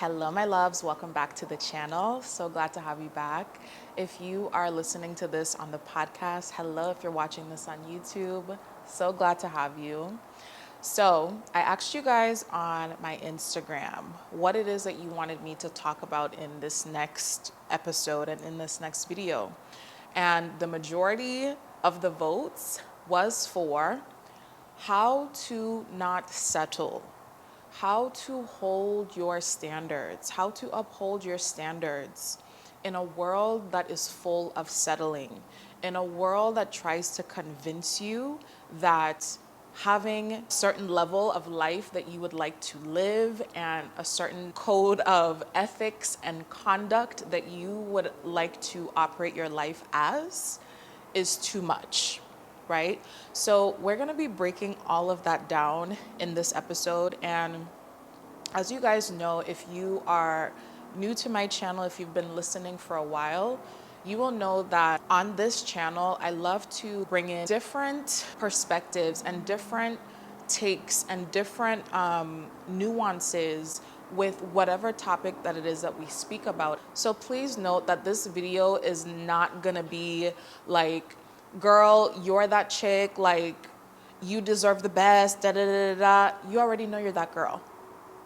Hello, my loves. Welcome back to the channel. So glad to have you back. If you are listening to this on the podcast, hello. If you're watching this on YouTube, so glad to have you. So I asked you guys on my Instagram what it is that you wanted me to talk about in this next episode and in this next video. And the majority of the votes was for how to not settle, how to hold your standards, how to uphold your standards in a world that is full of settling, in a world that tries to convince you that having a certain level of life that you would like to live and a certain code of ethics and conduct that you would like to operate your life as is too much. Right? So we're going to be breaking all of that down in this episode. And as you guys know, if you are new to my channel, if you've been listening for a while, you will know that on this channel, I love to bring in different perspectives and different takes and different nuances with whatever topic that it is that we speak about. So please note that this video is not gonna be like, girl, you're that chick, like, you deserve the best, da da da da. You already know you're that girl,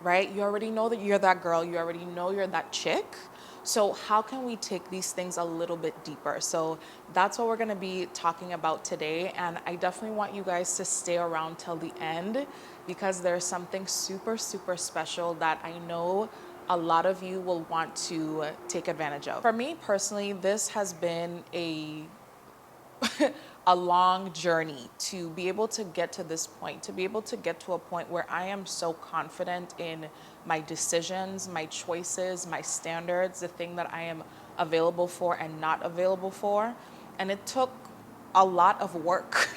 right? You already know that you're that girl. You already know you're that chick. So how can we take these things a little bit deeper? So that's what we're gonna be talking about today. And I definitely want you guys to stay around till the end because there's something super, super special that I know a lot of you will want to take advantage of. For me personally, this has been a long journey to be able to get to this point, to be able to get to a point where I am so confident in my decisions, my choices, my standards, the thing that I am available for and not available for. And it took a lot of work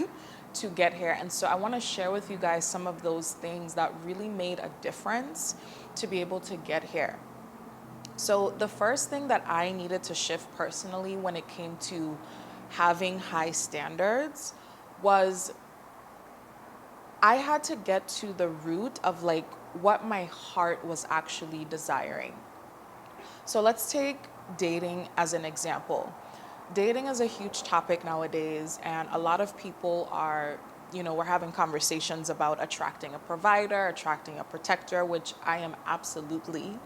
to get here. And so I want to share with you guys some of those things that really made a difference to be able to get here. So the first thing that I needed to shift personally when it came to having high standards was I had to get to the root of like what my heart was actually desiring. So let's take dating as an example. Dating is a huge topic nowadays, and a lot of people are, we're having conversations about attracting a provider, attracting a protector, which I am absolutely,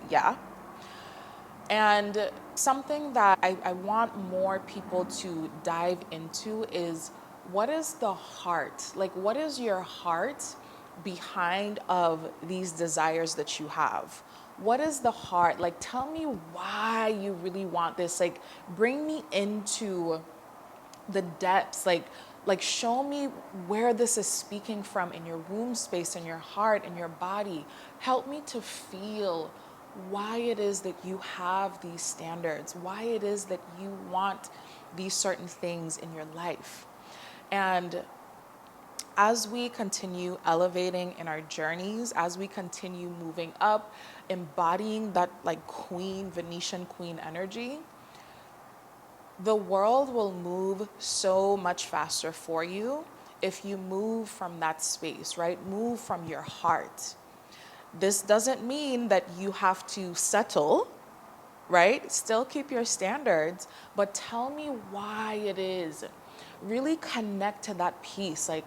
yeah. And something that I want more people to dive into is what is the heart? Like, what is your heart behind of these desires that you have? What is the heart? Like, tell me why you really want this. Like, bring me into the depths. Like show me where this is speaking from in your womb space, in your heart, in your body. Help me to feel why it is that you have these standards, why it is that you want these certain things in your life. And as we continue elevating in our journeys, as we continue moving up, embodying that like queen, Venetian queen energy, the world will move so much faster for you if you move from that space, right? Move from your heart. This doesn't mean that you have to settle, right? Still keep your standards, but tell me why it is. Really connect to that piece. Like,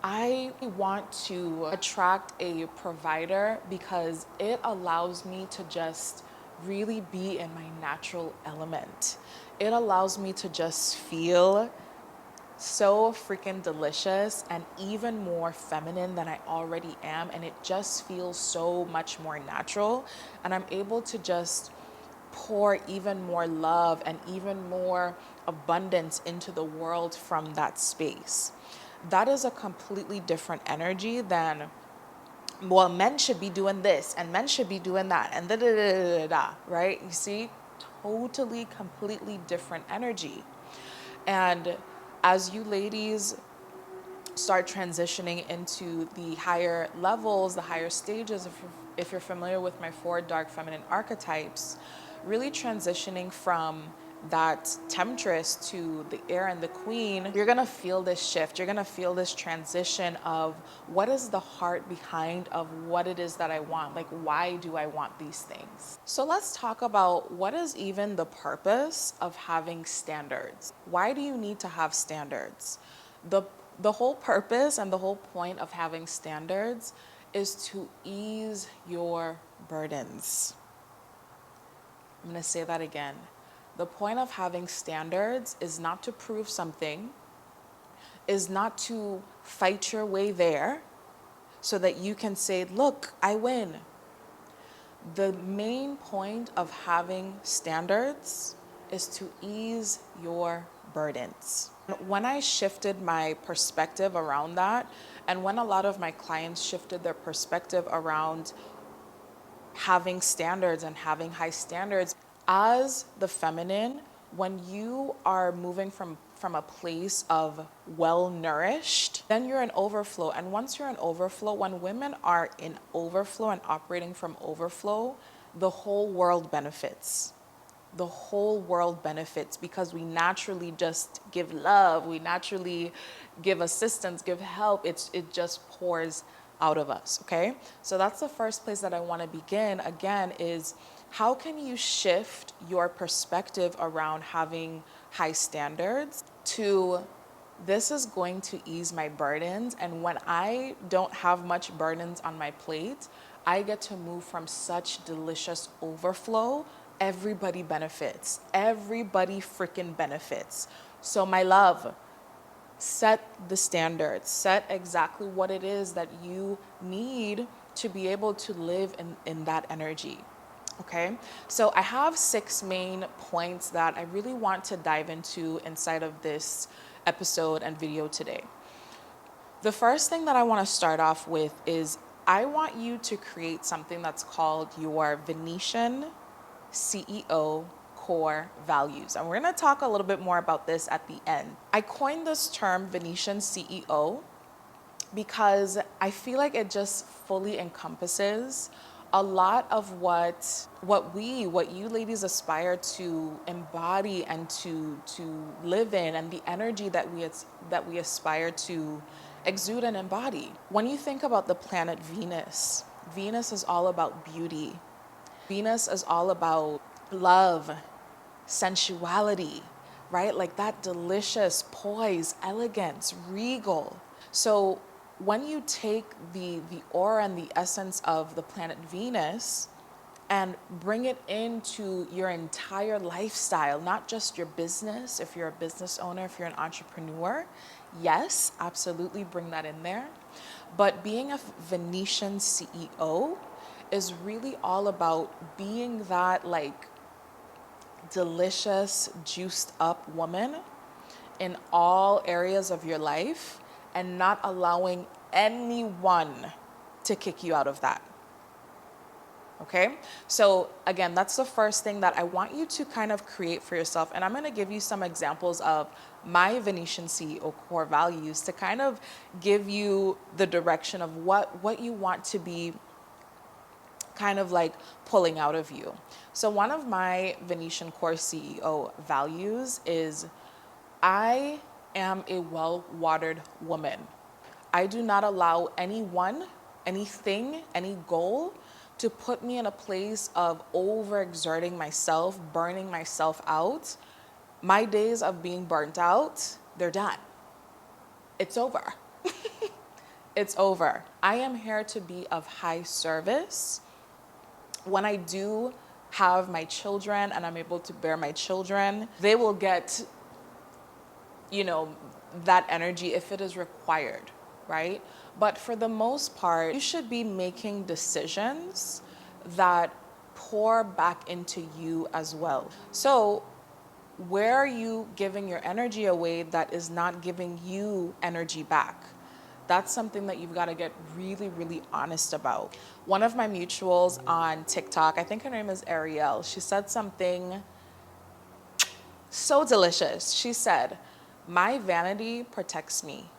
I want to attract a provider because it allows me to just really be in my natural element. It allows me to just feel so freaking delicious and even more feminine than I already am. And it just feels so much more natural. And I'm able to just pour even more love and even more abundance into the world from that space. That is a completely different energy than, well, men should be doing this and men should be doing that and da da da da da, right? You see, totally, completely different energy. And as you ladies start transitioning into the higher levels, the higher stages, if you're familiar with my 4 dark feminine archetypes, really transitioning from that temptress to the heir and the queen, you're gonna feel this shift. You're gonna feel this transition of what is the heart behind of what it is that I want? Like, why do I want these things? So let's talk about what is even the purpose of having standards. Why do you need to have standards? The whole purpose and the whole point of having standards is to ease your burdens. I'm going to say that again. The point of having standards is not to prove something, is not to fight your way there so that you can say, look, I win. The main point of having standards is to ease your burdens. When I shifted my perspective around that, and when a lot of my clients shifted their perspective around having standards and having high standards, as the feminine, when you are moving from a place of well-nourished, then you're in overflow. And once you're in overflow, when women are in overflow and operating from overflow, the whole world benefits. The whole world benefits because we naturally just give love, we naturally give assistance, give help. It just pours out of us, okay? So that's the first place that I want to begin, again, is how can you shift your perspective around having high standards to this is going to ease my burdens, and when I don't have much burdens on my plate, I get to move from such delicious overflow. Everybody benefits. Everybody freaking benefits. So my love, set the standards. Set exactly what it is that you need to be able to live in that energy. Okay, so I have 6 main points that I really want to dive into inside of this episode and video today. The first thing that I want to start off with is I want you to create something that's called your Venetian CEO core values. And we're going to talk a little bit more about this at the end. I coined this term Venetian CEO because I feel like it just fully encompasses a lot of what you ladies aspire to embody and to live in, and the energy that we aspire to exude and embody. When you think about the planet Venus, Venus is all about beauty. Venus is all about love, sensuality, right? Like that delicious poise, elegance, regal. So when you take the aura and the essence of the planet Venus and bring it into your entire lifestyle, not just your business, if you're a business owner, if you're an entrepreneur, yes, absolutely bring that in there. But being a Venetian CEO is really all about being that like delicious, juiced up woman in all areas of your life and not allowing anyone to kick you out of that. Okay? So again, that's the first thing that I want you to kind of create for yourself. And I'm going to give you some examples of my Venetian CEO core values to kind of give you the direction of what you want to be kind of like pulling out of you. So one of my Venetian core CEO values is I am a well-watered woman. I do not allow anyone, anything, any goal to put me in a place of overexerting myself, burning myself out. My days of being burnt out, they're done. It's over. It's over. I am here to be of high service. When I do have my children and I'm able to bear my children, they will get, that energy if it is required, right? But for the most part, you should be making decisions that pour back into you as well. So where are you giving your energy away that is not giving you energy back? That's something that you've got to get really, really honest about. One of my mutuals on TikTok, I think her name is Ariel, she said something so delicious. She said, "My vanity protects me.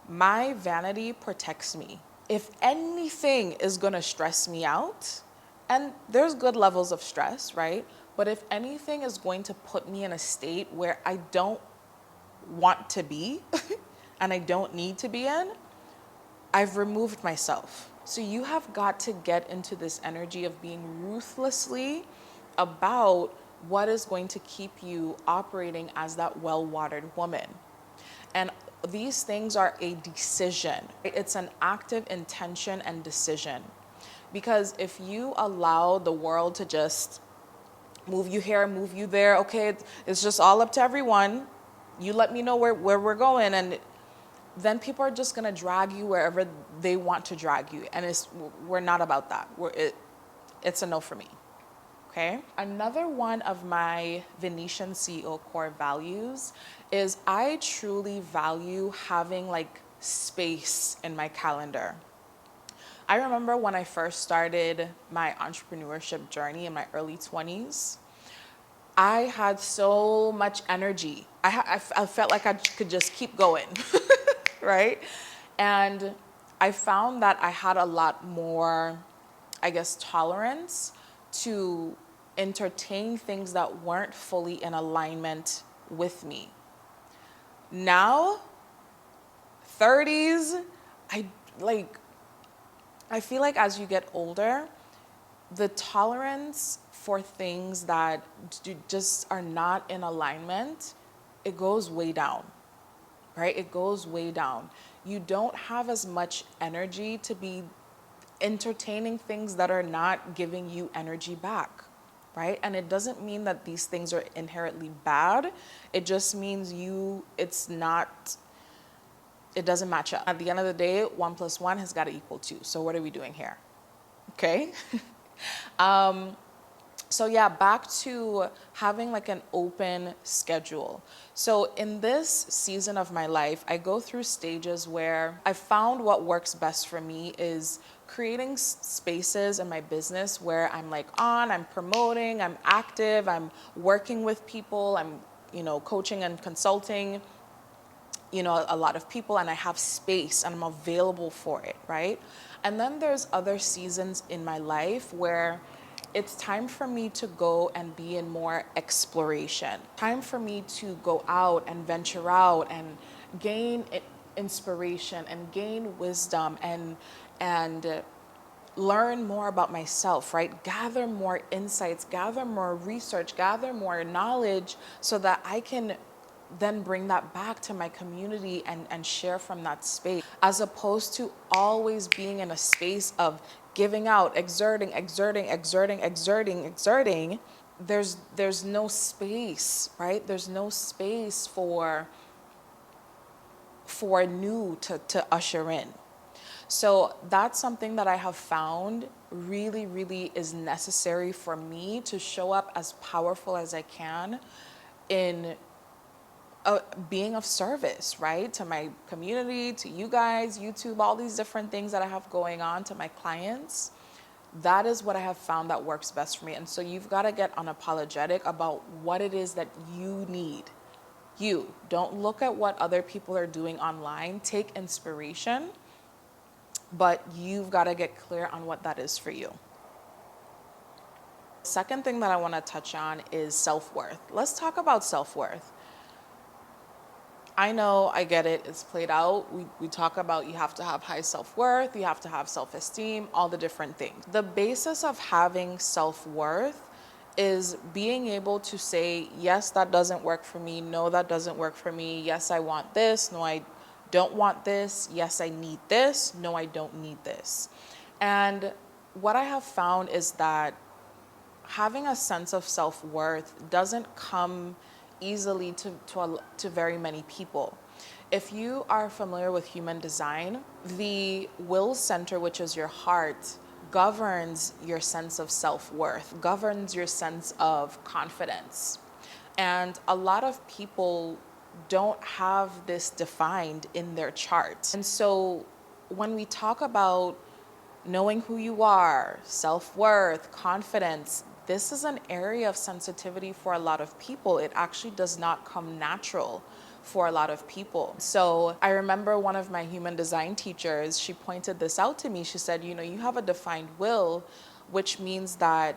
My vanity protects me. If anything is going to stress me out," and there's good levels of stress, right? But if anything is going to put me in a state where I don't want to be and I don't need to be in, I've removed myself. So you have got to get into this energy of being ruthlessly about what is going to keep you operating as that well-watered woman. And these things are a decision. It's an active intention and decision. Because if you allow the world to just move you here, move you there, okay, it's just all up to everyone. You let me know where we're going, and then people are just gonna drag you wherever they want to drag you. And we're not about that. It's a no for me. Okay. Another one of my Venetian CEO core values is I truly value having like space in my calendar. I remember when I first started my entrepreneurship journey in my early 20s, I had so much energy. I felt like I could just keep going, right? And I found that I had a lot more, I guess, tolerance to entertain things that weren't fully in alignment with me. Now, 30s, I feel like as you get older, the tolerance for things that just are not in alignment, it goes way down, right? It goes way down. You don't have as much energy to be entertaining things that are not giving you energy back, right? And it doesn't mean that these things are inherently bad. It just means it doesn't match up. At the end of the day, 1 + 1 has got to equal 2. So what are we doing here? Okay. So yeah, back to having like an open schedule. So in this season of my life, I go through stages where I found what works best for me is creating spaces in my business where I'm I'm promoting, I'm active, I'm working with people, I'm, coaching and consulting, a lot of people, and I have space and I'm available for it, right? And then there's other seasons in my life where it's time for me to go and be in more exploration. Time for me to go out and venture out and gain inspiration and gain wisdom and learn more about myself, right? Gather more insights, gather more research, gather more knowledge so that I can then bring that back to my community and share from that space, as opposed to always being in a space of giving out, exerting. There's no space, right? There's no space for new to usher in. So that's something that I have found really, really is necessary for me to show up as powerful as I can in being of service, right? To my community, to you guys, YouTube, all these different things that I have going on, to my clients. That is what I have found that works best for me. And so you've got to get unapologetic about what it is that you need. You don't look at what other people are doing online. Take inspiration, but you've got to get clear on what that is for you. Second thing that I want to touch on is self-worth. Let's talk about self-worth. I know, I get it, it's played out. We talk about you have to have high self-worth, you have to have self-esteem, all the different things. The basis of having self-worth is being able to say, yes, that doesn't work for me. No, that doesn't work for me. Yes, I want this. No, I don't want this. Yes, I need this. No, I don't need this. And what I have found is that having a sense of self-worth doesn't come easily to very many people. If you are familiar with human design, the will center, which is your heart, governs your sense of self-worth, governs your sense of confidence. And a lot of people don't have this defined in their chart. And so when we talk about knowing who you are, self-worth, confidence, this is an area of sensitivity for a lot of people. It actually does not come natural for a lot of people. So I remember one of my human design teachers, she pointed this out to me. She said, you have a defined will, which means that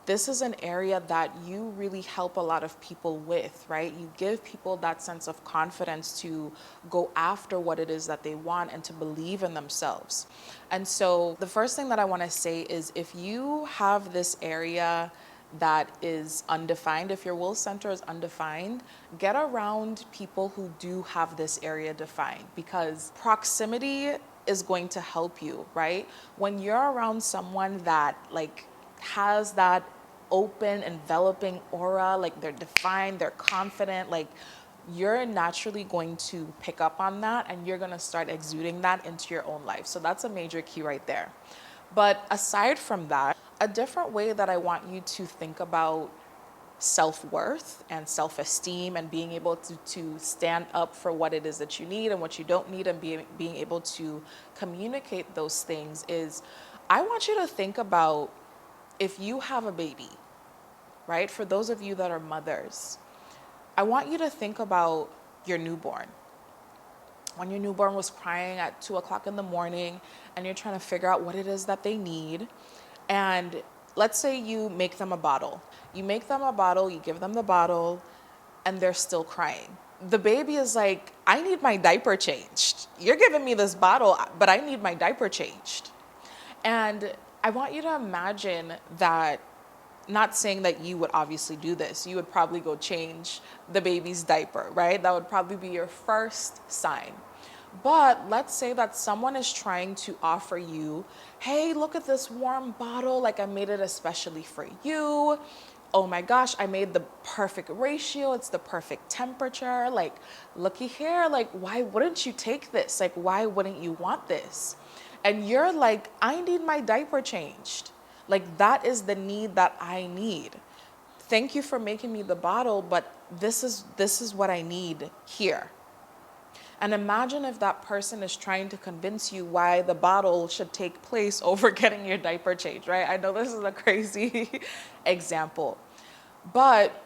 this is an area that you really help a lot of people with, right? You give people that sense of confidence to go after what it is that they want and to believe in themselves. And so the first thing that I want to say is, if you have this area that is undefined, if your will center is undefined, get around people who do have this area defined, because proximity is going to help you, right? When you're around someone that has that open, enveloping aura, like they're defined, they're confident, like you're naturally going to pick up on that and you're going to start exuding that into your own life. So that's a major key right there. But aside from that, a different way that I want you to think about self-worth and self-esteem and being able to stand up for what it is that you need and what you don't need, and being able to communicate those things, is I want you to think about, if you have a baby, right? For those of you that are mothers, I want you to think about your newborn. When your newborn was crying at 2 o'clock in the morning and you're trying to figure out what it is that they need. And let's say you make them a bottle. You make them a bottle, you give them the bottle, and they're still crying. The baby is like, I need my diaper changed. You're giving me this bottle, but I need my diaper changed. And I want you to imagine that, not saying that you would obviously do this, you would probably go change the baby's diaper, right? That would probably be your first sign. But let's say that someone is trying to offer you, hey, look at this warm bottle, like I made it especially for you. Oh my gosh, I made the perfect ratio, it's the perfect temperature, like looky here, like why wouldn't you take this? Like why wouldn't you want this? And you're like, I need my diaper changed. Like that is the need that I need. Thank you for making me the bottle, but this is what I need here. And imagine if that person is trying to convince you why the bottle should take place over getting your diaper changed, right? I know this is a crazy example, but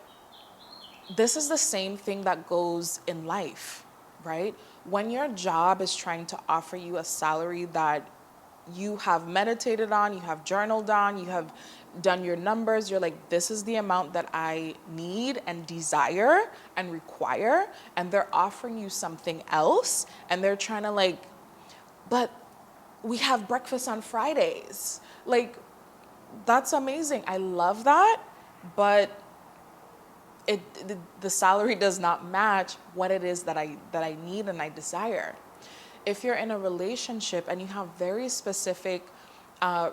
this is the same thing that goes in life, right? When your job is trying to offer you a salary that you have meditated on, you have journaled on, you have done your numbers, you're like, this is the amount that I need and desire and require, and they're offering you something else, and they're trying to like, but we have breakfast on Fridays. Like, that's amazing. I love that, but the salary does not match what it is that I need and I desire. If you're in a relationship and you have very specific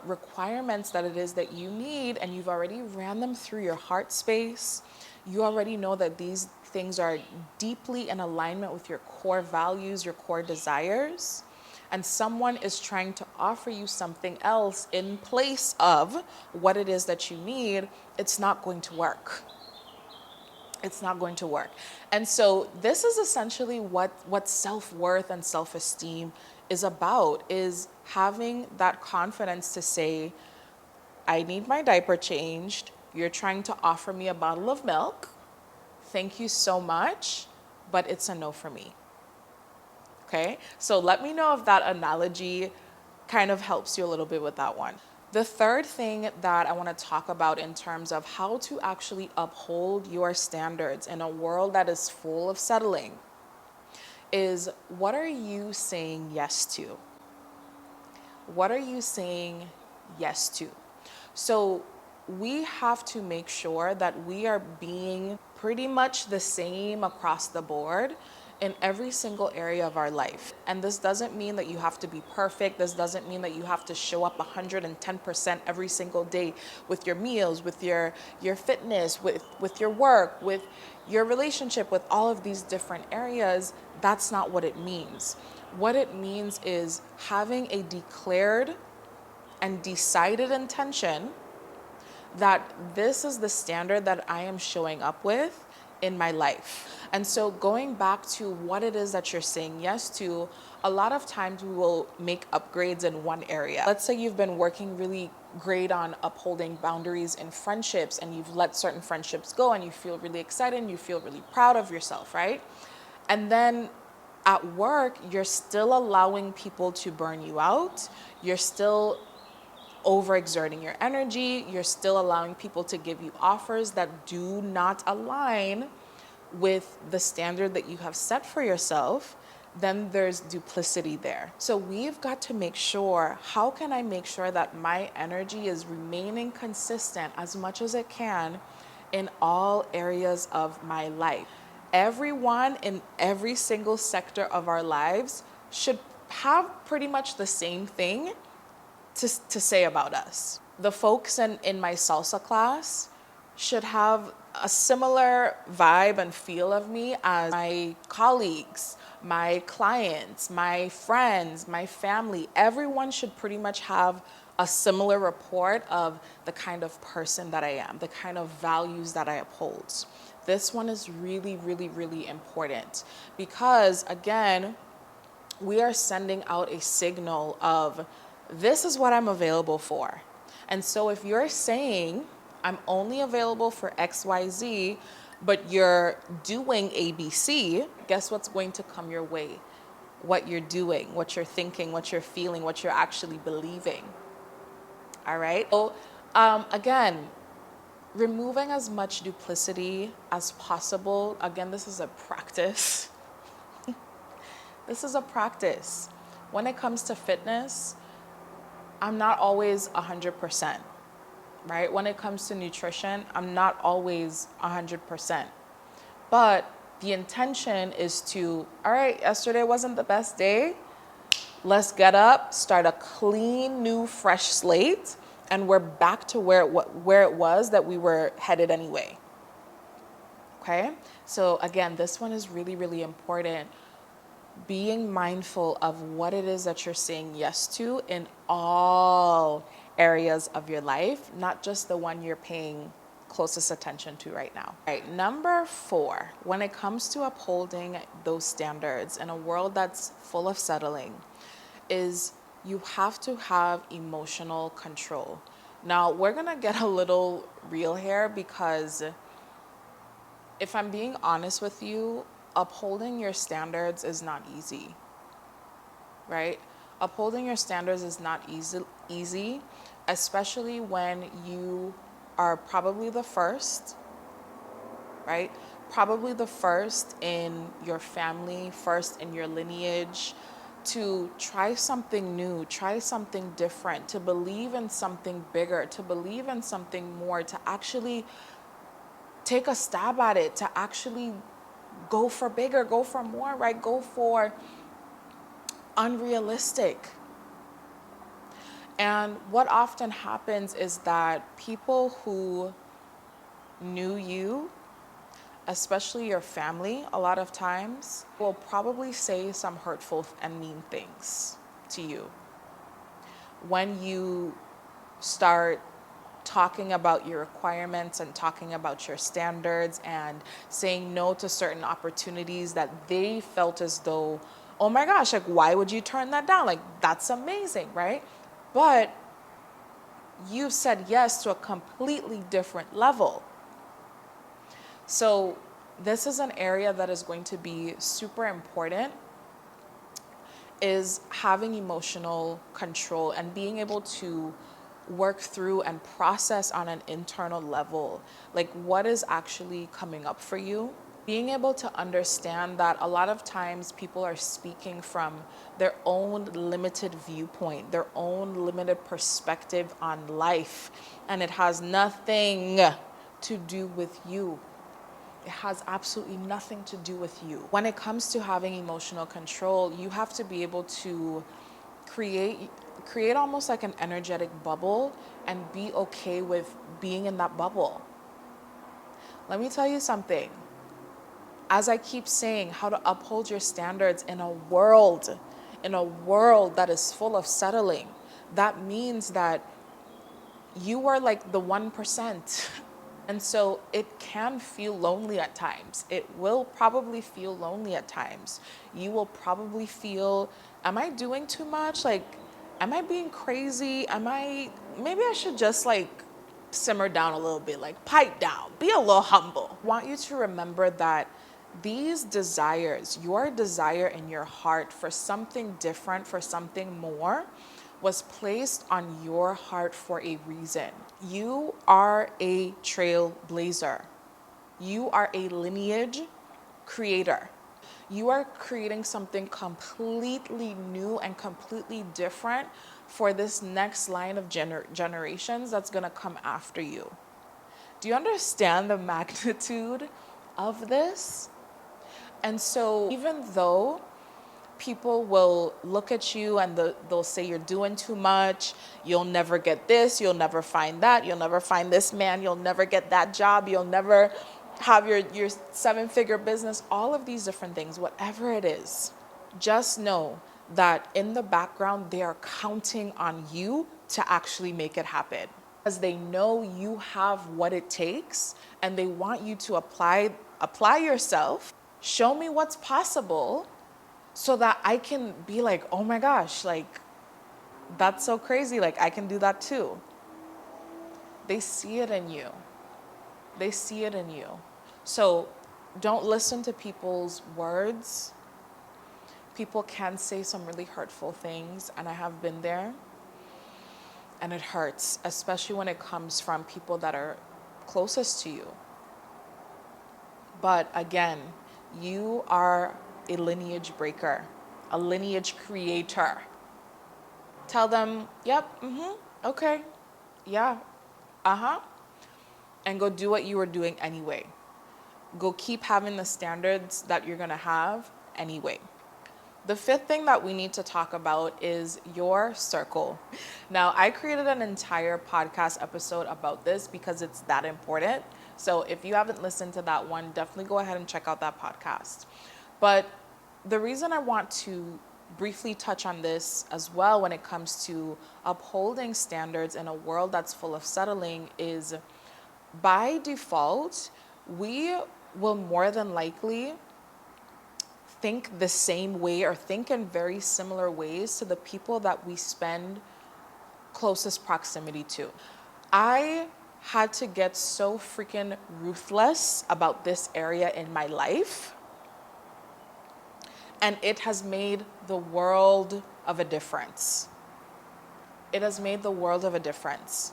requirements that it is that you need, and you've already ran them through your heart space, you already know that these things are deeply in alignment with your core values, your core desires, and someone is trying to offer you something else in place of what it is that you need, it's not going to work. It's not going to work. And so this is essentially what self-worth and self-esteem is about, is having that confidence to say, I need my diaper changed. You're trying to offer me a bottle of milk. Thank you so much, but it's a no for me. Okay? So let me know if that analogy kind of helps you a little bit with that one. The third thing that I want to talk about in terms of how to actually uphold your standards in a world that is full of settling is, what are you saying yes to? What are you saying yes to? So we have to make sure that we are being pretty much the same across the board in every single area of our life. And this doesn't mean that you have to be perfect. This doesn't mean that you have to show up 110% every single day with your meals, with your fitness, with your work, with your relationship, with all of these different areas. That's not what it means. What it means is having a declared and decided intention that this is the standard that I am showing up with in my life. And so going back to what it is that you're saying yes to, a lot of times we will make upgrades in one area. Let's say you've been working really great on upholding boundaries in friendships, and you've let certain friendships go, and you feel really excited and you feel really proud of yourself, right? And then at work, you're still allowing people to burn you out. You're still overexerting your energy. You're still allowing people to give you offers that do not align with the standard that you have set for yourself. Then there's duplicity there. So we've got to make sure, how can I make sure that my energy is remaining consistent as much as it can in all areas of my life? Everyone in every single sector of our lives should have pretty much the same thing to say about us. The folks in my salsa class should have a similar vibe and feel of me as my colleagues, my clients, my friends, my family. Everyone should pretty much have a similar report of the kind of person that I am, the kind of values that I uphold. This one is really, really, really important because, again, we are sending out a signal of this is what I'm available for. And so if you're saying I'm only available for XYZ, but you're doing ABC, guess what's going to come your way? What you're doing, what you're thinking, what you're feeling, what you're actually believing. All right? So again, removing as much duplicity as possible. Again, this is a practice. This is a practice. When it comes to fitness, I'm not always 100%, right? When it comes to nutrition, I'm not always 100%. But the intention is to, all right, yesterday wasn't the best day. Let's get up, start a clean, new, fresh slate, and we're back to where it was that we were headed anyway. Okay? So again, this one is really, really important. Being mindful of what it is that you're saying yes to in all areas of your life, not just the one you're paying closest attention to right now. All right, number 4, when it comes to upholding those standards in a world that's full of settling, is you have to have emotional control. Now, we're gonna get a little real here because if I'm being honest with you, upholding your standards is not easy, right? Upholding your standards is not easy, especially when you are probably the first, right? Probably the first in your family, first in your lineage, to try something new, try something different, to believe in something bigger, to believe in something more, to actually take a stab at it, to actually go for bigger, go for more, right? Go for unrealistic. And what often happens is that people who knew you, especially your family, a lot of times, will probably say some hurtful and mean things to you. When you start talking about your requirements and talking about your standards and saying no to certain opportunities that they felt as though, oh my gosh, like, why would you turn that down? Like, that's amazing, right? But you've said yes to a completely different level. So this is an area that is going to be super important, is having emotional control and being able to work through and process on an internal level, like what is actually coming up for you. Being able to understand that a lot of times people are speaking from their own limited viewpoint, their own limited perspective on life, and it has nothing to do with you. It has absolutely nothing to do with you. When it comes to having emotional control, you have to be able to create almost like an energetic bubble and be okay with being in that bubble. Let me tell you something. As I keep saying, how to uphold your standards in a world that is full of settling, that means that you are like the 1%. And so it can feel lonely at times. It will probably feel lonely at times. You will probably feel, am I doing too much? Like, am I being crazy? Maybe I should just like simmer down a little bit, like pipe down, be a little humble. I want you to remember that these desires, your desire in your heart for something different, for something more, was placed on your heart for a reason. You are a trailblazer. You are a lineage creator. You are creating something completely new and completely different for this next line of generations that's going to come after you. Do you understand the magnitude of this? And so even though people will look at you and they'll say you're doing too much, you'll never get this, you'll never find that, you'll never find this man, you'll never get that job, you'll never have your seven-figure business, all of these different things, whatever it is, just know that in the background, they are counting on you to actually make it happen. Because they know you have what it takes and they want you to apply yourself, show me what's possible, so that I can be like, oh my gosh, like, that's so crazy. Like, I can do that too. They see it in you. They see it in you. So don't listen to people's words. People can say some really hurtful things, and I have been there. And it hurts, especially when it comes from people that are closest to you. But again, you are a lineage breaker, a lineage creator. Tell them, yep, okay, yeah, and go do what you were doing anyway. Go keep having the standards that you're gonna have anyway. The fifth thing that we need to talk about is your circle. Now, I created an entire podcast episode about this because it's that important. So if you haven't listened to that one, definitely go ahead and check out that podcast. But the reason I want to briefly touch on this as well when it comes to upholding standards in a world that's full of settling is, by default, we will more than likely think the same way or think in very similar ways to the people that we spend closest proximity to. I had to get so freaking ruthless about this area in my life, and it has made the world of a difference. It has made the world of a difference.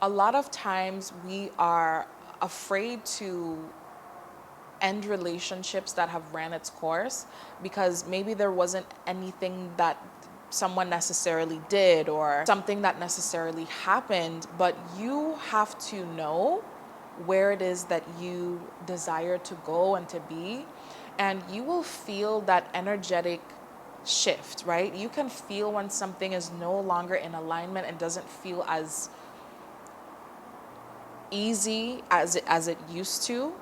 A lot of times we are afraid to end relationships that have ran its course because maybe there wasn't anything that someone necessarily did or something that necessarily happened, but you have to know where it is that you desire to go and to be, and you will feel that energetic shift, right? You can feel when something is no longer in alignment and doesn't feel as easy as it used to.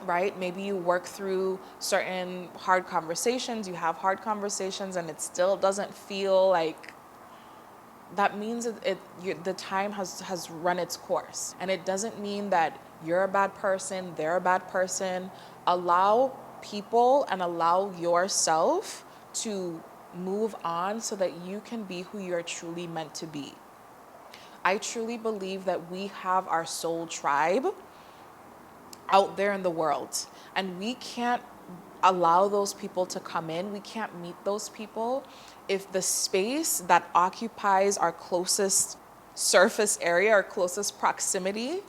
Right? Maybe you work through certain hard conversations, you have hard conversations, and it still doesn't feel like that means the time has run its course. And it doesn't mean that you're a bad person, they're a bad person. Allow people and allow yourself to move on so that you can be who you're truly meant to be. I truly believe that we have our soul tribe out there in the world, and we can't allow those people to come in. We can't meet those people if the space that occupies our closest surface area, our closest proximity,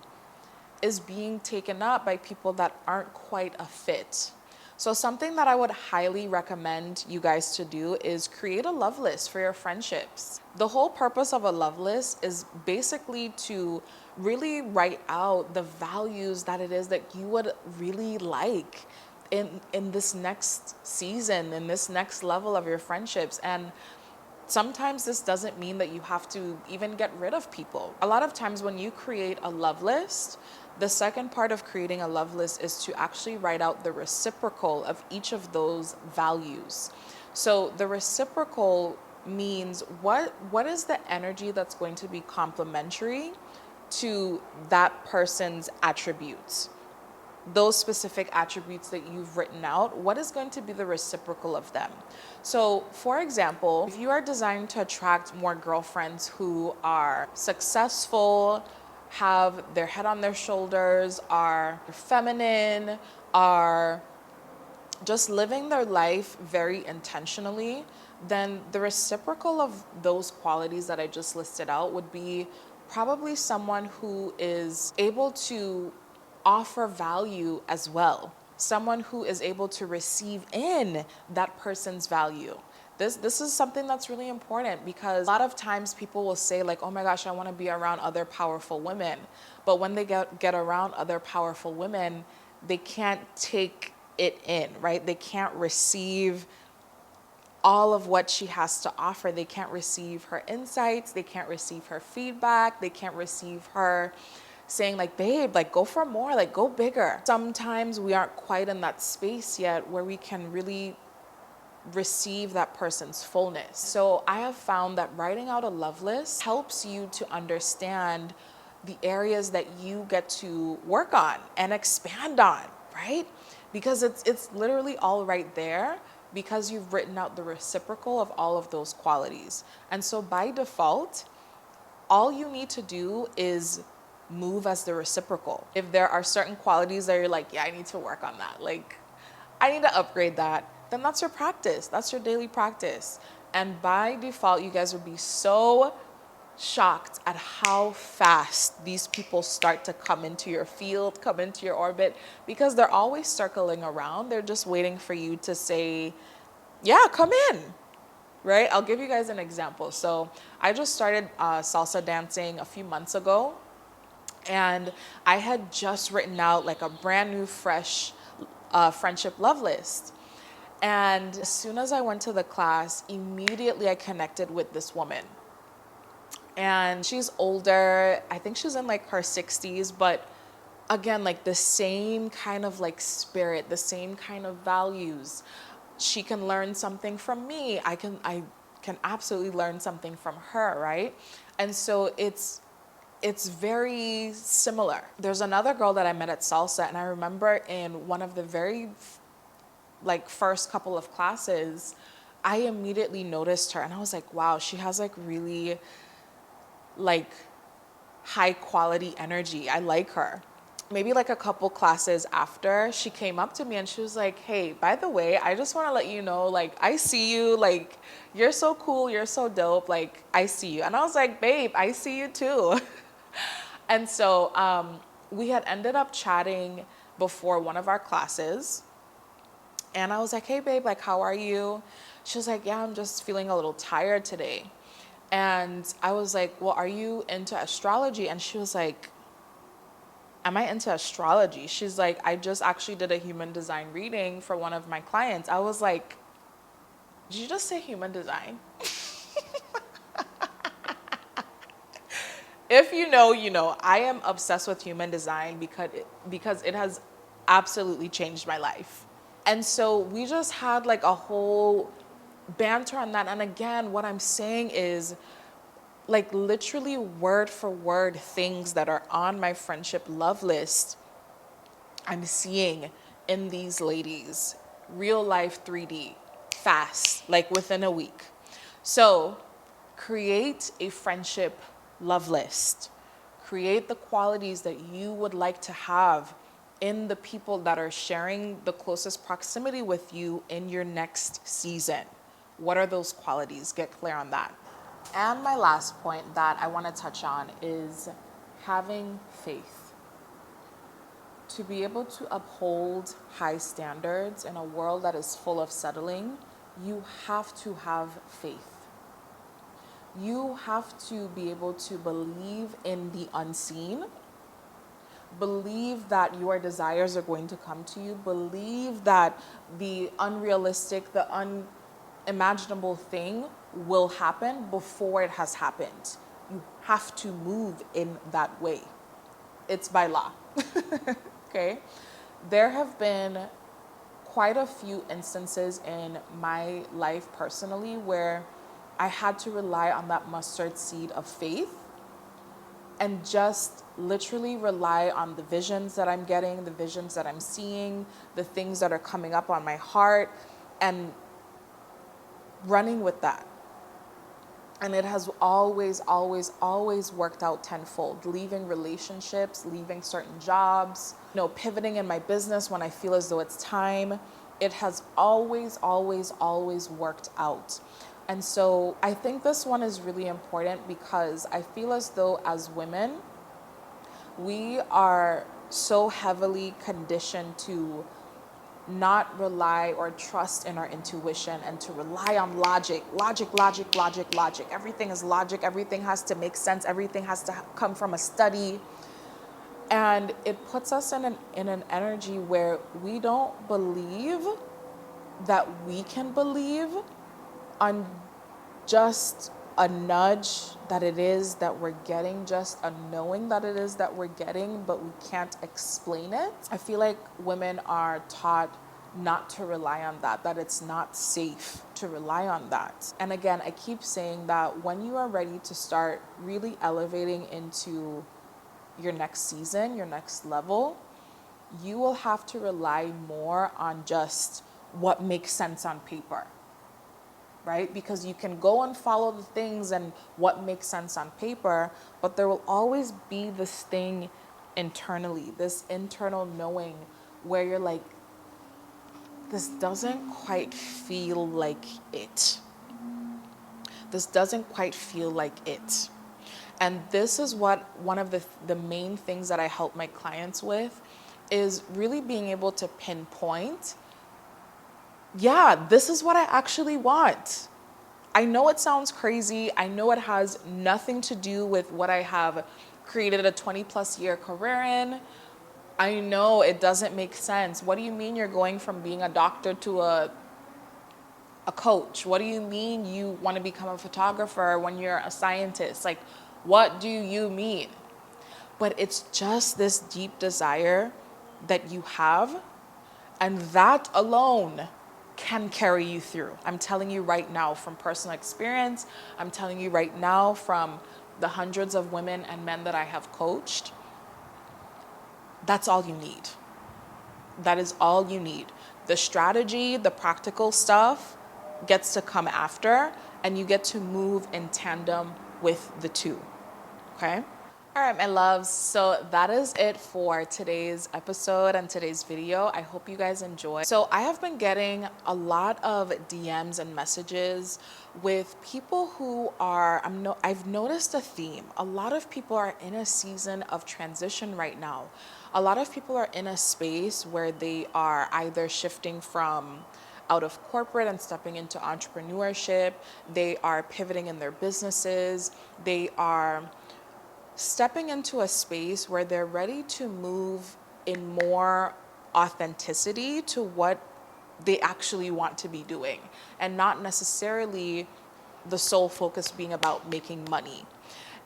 is being taken up by people that aren't quite a fit. So something that I would highly recommend you guys to do is create a love list for your friendships. The whole purpose of a love list is basically to really write out the values that it is that you would really like in this next season, in this next level of your friendships. And sometimes this doesn't mean that you have to even get rid of people. A lot of times when you create a love list, the second part of creating a love list is to actually write out the reciprocal of each of those values. So the reciprocal means what is the energy that's going to be complementary to that person's attributes. Those specific attributes that you've written out, what is going to be the reciprocal of them? So, for example, if you are designed to attract more girlfriends who are successful, have their head on their shoulders, are feminine, are just living their life very intentionally, then the reciprocal of those qualities that I just listed out would be probably someone who is able to offer value as well. Someone who is able to receive in that person's value. This is something that's really important, because a lot of times people will say like, oh my gosh, I want to be around other powerful women. But when they get around other powerful women, they can't take it in, right? They can't receive all of what she has to offer. They can't receive her insights. They can't receive her feedback. They can't receive her saying like, babe, like go for more, like go bigger. Sometimes we aren't quite in that space yet where we can really receive that person's fullness. So I have found that writing out a love list helps you to understand the areas that you get to work on and expand on, right? Because it's literally all right there, because you've written out the reciprocal of all of those qualities. And so by default, all you need to do is move as the reciprocal. If there are certain qualities that you're like, yeah, I need to work on that, like I need to upgrade that, then that's your practice. That's your daily practice. And by default, you guys would be so shocked at how fast these people start to come into your field, come into your orbit, because they're always circling around. They're just waiting for you to say, yeah, come in, right? I'll give you guys an example. So I just started salsa dancing a few months ago, and I had just written out like a brand new, fresh friendship love list. And as soon as I went to the class, immediately I connected with this woman. And she's older. I think she's in like her 60s, but again, like the same kind of like spirit, the same kind of values. She can learn something from me. I can absolutely learn something from her, right? And so it's very similar. There's another girl that I met at salsa, and I remember in one of the very like first couple of classes, I immediately noticed her and I was like, wow, she has like really like high quality energy. I like her. Maybe like a couple classes after, she came up to me and she was like, hey, by the way, I just want to let you know, like, I see you, like, you're so cool, you're so dope, like, I see you. And I was like, babe, I see you too. And so we had ended up chatting before one of our classes. And I was like, hey, babe, like, how are you? She was like, yeah, I'm just feeling a little tired today. And I was like, well, are you into astrology? And she was like, am I into astrology? She's like, I just actually did a human design reading for one of my clients. I was like, did you just say human design? If you know, you know. I am obsessed with human design because it has absolutely changed my life. And so we just had like a whole banter on that. And again, what I'm saying is like literally word for word things that are on my friendship love list, I'm seeing in these ladies, real life 3D, fast, like within a week. So create a friendship love list. Create the qualities that you would like to have in the people that are sharing the closest proximity with you in your next season. What are those qualities? Get clear on that. And my last point that I want to touch on is having faith. To be able to uphold high standards in a world that is full of settling, you have to have faith. You have to be able to believe in the unseen. Believe that your desires are going to come to you. Believe that the unrealistic, the unimaginable thing will happen before it has happened. You have to move in that way. It's by law. Okay? There have been quite a few instances in my life personally where I had to rely on that mustard seed of faith and just literally rely on the visions that I'm getting, the visions that I'm seeing, the things that are coming up on my heart, and running with that. And it has always, always, always worked out tenfold. Leaving relationships, leaving certain jobs, pivoting in my business when I feel as though it's time. it has always, always, always worked out. And so I think this one is really important because I feel as though as women, we are so heavily conditioned to not rely or trust in our intuition and to rely on logic. Everything is logic. Everything has to make sense. Everything has to come from a study. And it puts us in an energy where we don't believe that we can believe on just a nudge that it is that we're getting, just a knowing that it is that we're getting, but we can't explain it. I feel like women are taught not to rely on that, that it's not safe to rely on that. And again, I keep saying that when you are ready to start really elevating into your next season, your next level, you will have to rely more on just what makes sense on paper, right? Because you can go and follow the things and what makes sense on paper, but there will always be this thing internally, this internal knowing where you're like, this doesn't quite feel like it. This doesn't quite feel like it. And this is what one of the main things that I help my clients with is really being able to pinpoint, yeah, this is what I actually want. I know it sounds crazy. I know it has nothing to do with what I have created a 20 plus year career in. I know it doesn't make sense. What do you mean you're going from being a doctor to a coach? What do you mean you want to become a photographer when you're a scientist? Like, what do you mean? But it's just this deep desire that you have, and that alone can carry you through. I'm telling you right now from personal experience. I'm telling you right now from the hundreds of women and men that I have coached. That's all you need. That is all you need. The strategy, the practical stuff gets to come after, and you get to move in tandem with the two. Okay? All right, my loves. So that is it for today's episode and today's video. I hope you guys enjoy. So I have been getting a lot of DMs and messages with people who are, I've noticed a theme. A lot of people are in a season of transition right now. A lot of people are in a space where they are either shifting from out of corporate and stepping into entrepreneurship. They are pivoting in their businesses. They are stepping into a space where they're ready to move in more authenticity to what they actually want to be doing, and not necessarily the sole focus being about making money.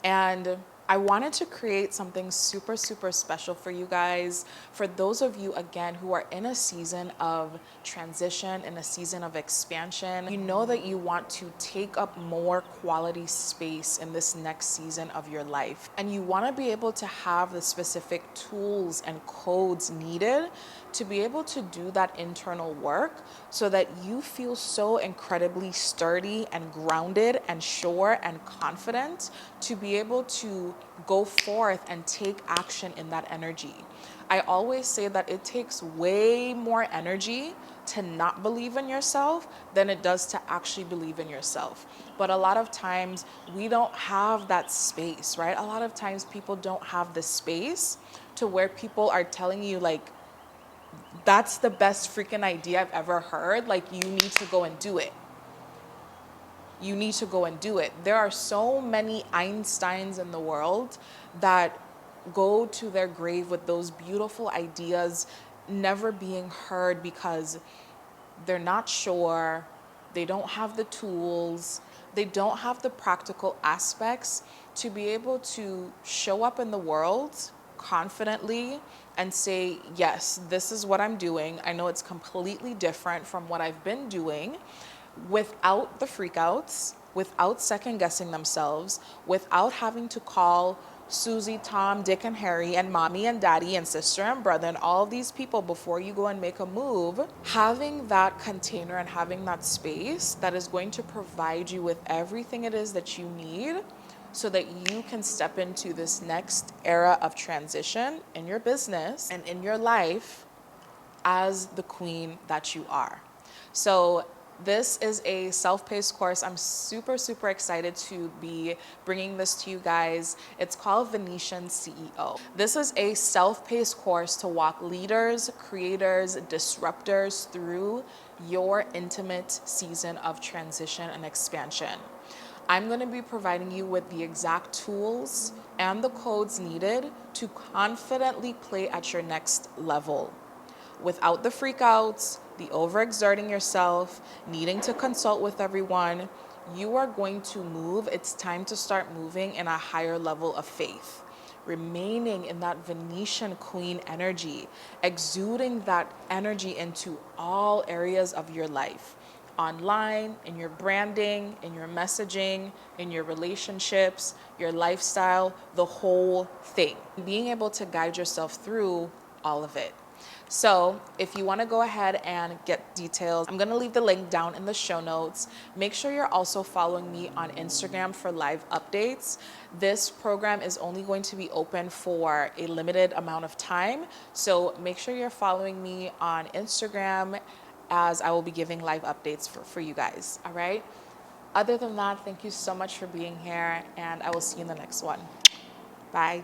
And I wanted to create something super, super special for you guys. For those of you, again, who are in a season of transition, in a season of expansion, you know that you want to take up more quality space in this next season of your life. And you want to be able to have the specific tools and codes needed to be able to do that internal work so that you feel so incredibly sturdy and grounded and sure and confident to be able to go forth and take action in that energy. I always say that it takes way more energy to not believe in yourself than it does to actually believe in yourself. But a lot of times we don't have that space, right? A lot of times people don't have the space to where people are telling you like, that's the best freaking idea I've ever heard. Like, you need to go and do it. You need to go and do it. There are so many Einsteins in the world that go to their grave with those beautiful ideas never being heard because they're not sure, they don't have the tools, they don't have the practical aspects to be able to show up in the world confidently and say, yes, this is what I'm doing. I know it's completely different from what I've been doing, without the freakouts, without second guessing themselves, without having to call Susie, Tom, Dick, and Harry, and mommy and daddy, and sister and brother, and all these people before you go and make a move. Having that container and having that space that is going to provide you with everything it is that you need so that you can step into this next era of transition in your business and in your life as the queen that you are. So this is a self-paced course. I'm super, super excited to be bringing this to you guys. It's called Venetian CEO. This is a self-paced course to walk leaders, creators, disruptors through your intimate season of transition and expansion. I'm going to be providing you with the exact tools and the codes needed to confidently play at your next level without the freakouts, the overexerting yourself, needing to consult with everyone. You are going to move. It's time to start moving in a higher level of faith, remaining in that Venetian queen energy, exuding that energy into all areas of your life. Online, in your branding, in your messaging, in your relationships, your lifestyle, the whole thing. Being able to guide yourself through all of it. So if you want to go ahead and get details, I'm going to leave the link down in the show notes. Make sure you're also following me on Instagram for live updates. This program is only going to be open for a limited amount of time. So make sure you're following me on Instagram, as I will be giving live updates for you guys. All right. Other than that, thank you so much for being here, and I will see you in the next one. Bye.